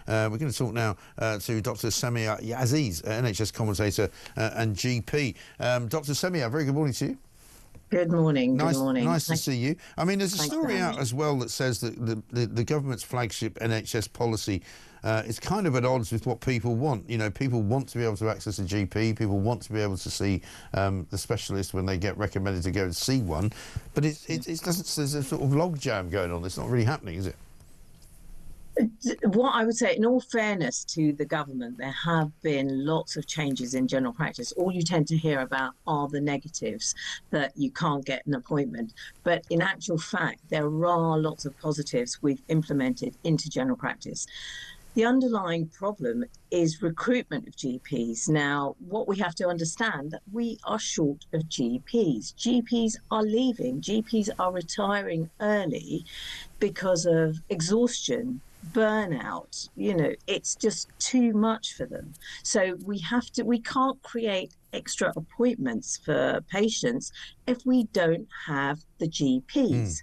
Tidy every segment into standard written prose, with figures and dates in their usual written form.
We're going to talk now to Dr. Semiya Aziz, NHS commentator and GP. Dr. Semiya, very good morning to you. Good morning. Nice, good morning. Nice to see you. I mean, there's a story out as well that says that the government's flagship NHS policy is kind of at odds with what people want. You know, people want to be able to access a GP. People want to be able to see the specialist when they get recommended to go and see one. But it doesn't. There's a sort of logjam going on. It's not really happening, is it? What I would say, in all fairness to the government, there have been lots of changes in general practice. All you tend to hear about are the negatives, that you can't get an appointment. But in actual fact, there are lots of positives we've implemented into general practice. The underlying problem is recruitment of GPs. Now, what we have to understand, that we are short of GPs. GPs are leaving. GPs are retiring early because of exhaustion, burnout. You know, it's just too much for them. So we can't create extra appointments for patients if we don't have the GPs.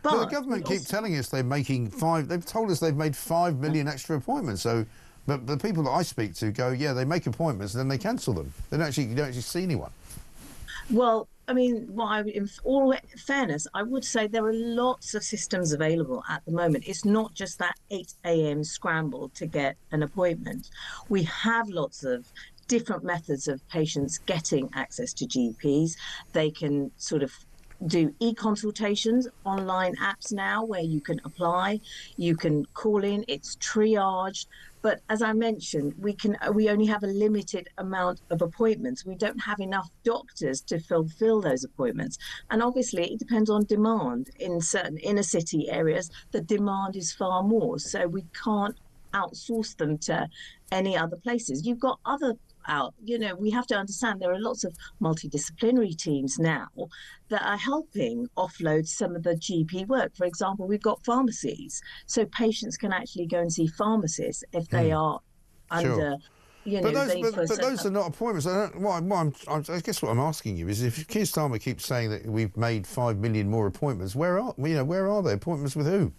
But the government keep telling us they've told us they've made 5 million extra appointments. So, but the people that I speak to go, yeah, they make appointments and then they cancel them. You don't actually see anyone. Well, I mean, in all fairness, I would say there are lots of systems available at the moment. It's not just that 8 a.m. scramble to get an appointment. We have lots of different methods of patients getting access to GPs. They can sort of do e-consultations, online apps now where you can apply, you can call in, it's triaged. But as I mentioned, we only have a limited amount of appointments. We don't have enough doctors to fulfill those appointments. And obviously it depends on demand. In certain inner city areas, the demand is far more. So we can't outsource them to any other places. You've got other we have to understand there are lots of multidisciplinary teams now that are helping offload some of the GP work. For example, we've got pharmacies, so patients can actually go and see pharmacists if they are under. But those are not appointments. I guess what I'm asking you is, if Keir Starmer keeps saying that we've made 5 million more appointments, where are they? Appointments with who?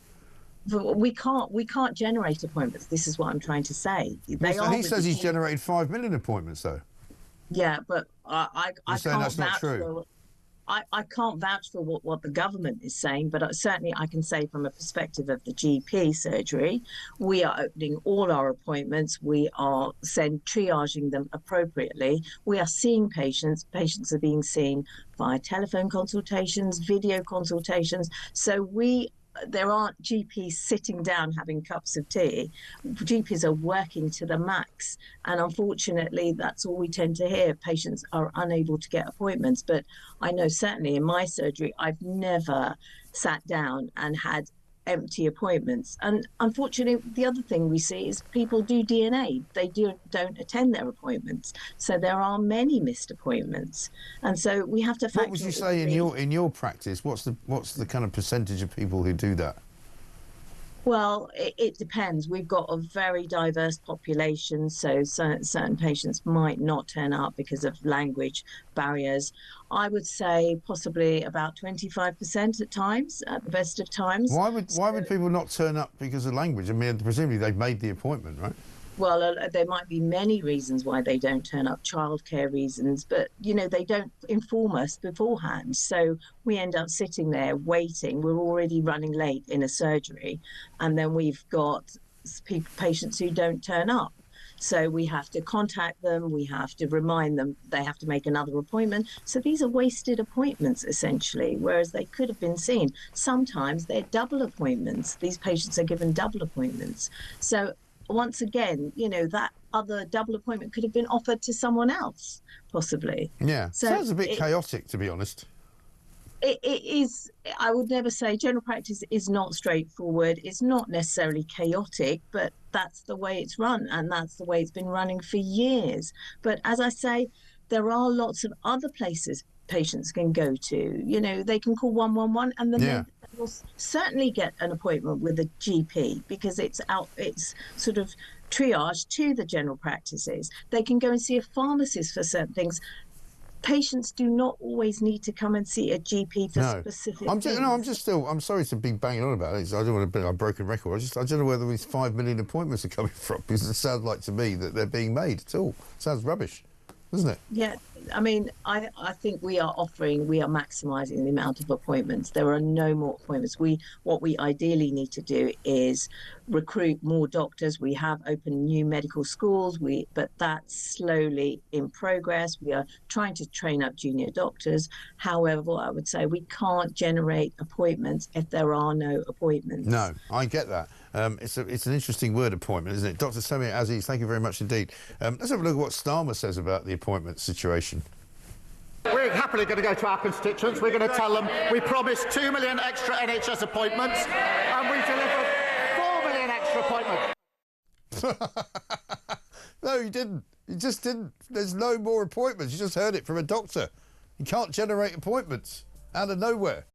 We can't generate appointments. This is what I'm trying to say. He says he's generated 5 million appointments, though. Yeah, but I can't that's not vouch true. I can't vouch for what the government is saying, but certainly I can say from a perspective of the GP surgery, we are opening all our appointments. We are triaging them appropriately. We are seeing patients. Patients are being seen via telephone consultations, video consultations. So there aren't GPs sitting down having cups of tea. GPs are working to the max. And unfortunately, that's all we tend to hear. Patients are unable to get appointments. But I know certainly in my surgery, I've never sat down and had empty appointments. And unfortunately, the other thing we see is people do DNA. They don't attend their appointments. So there are many missed appointments. And so we have to factor. What would you say in your practice? What's the kind of percentage of people who do that? Well, it depends. We've got a very diverse population, so certain patients might not turn up because of language barriers. I would say possibly about 25% at times, at the best of times. Why would people not turn up because of language? I mean, presumably they've made the appointment, right? Well, there might be many reasons why they don't turn up, childcare reasons, but, they don't inform us beforehand. So we end up sitting there waiting. We're already running late in a surgery, and then we've got patients who don't turn up. So we have to contact them. We have to remind them they have to make another appointment. So these are wasted appointments, essentially, whereas they could have been seen. Sometimes they're double appointments. These patients are given double appointments. So once again, that other double appointment could have been offered to someone else, possibly. Yeah, sounds a bit chaotic, to be honest. It is. I would never say general practice is not straightforward. It's not necessarily chaotic, but that's the way it's run, and that's the way it's been running for years. But as I say, there are lots of other places patients can go to. They can call 111 and then they will certainly get an appointment with a GP because it's sort of triage to the general practices. They can go and see a pharmacist for certain things. patients do not always need to come and see a GP for No. specific I'm things. just still, I'm sorry to be banging on about it. I don't want to be a broken record. I don't know where these 5 million appointments are coming from, because it sounds like to me that they're being made at all. Sounds rubbish, doesn't it? Yeah, I mean, I think we are maximizing the amount of appointments. There are no more appointments. What we ideally need to do is recruit more doctors. We have opened new medical schools, but that's slowly in progress. We are trying to train up junior doctors. However, I would say we can't generate appointments if there are no appointments. No, I get that. It's an interesting word, appointment, isn't it? Dr. Semiya Aziz, thank you very much indeed. Let's have a look at what Starmer says about the appointment situation. We're happily going to go to our constituents. We're going to tell them we promised 2 million extra NHS appointments and we delivered 4 million extra appointments. No, you didn't. You just didn't. There's no more appointments. You just heard it from a doctor. You can't generate appointments out of nowhere.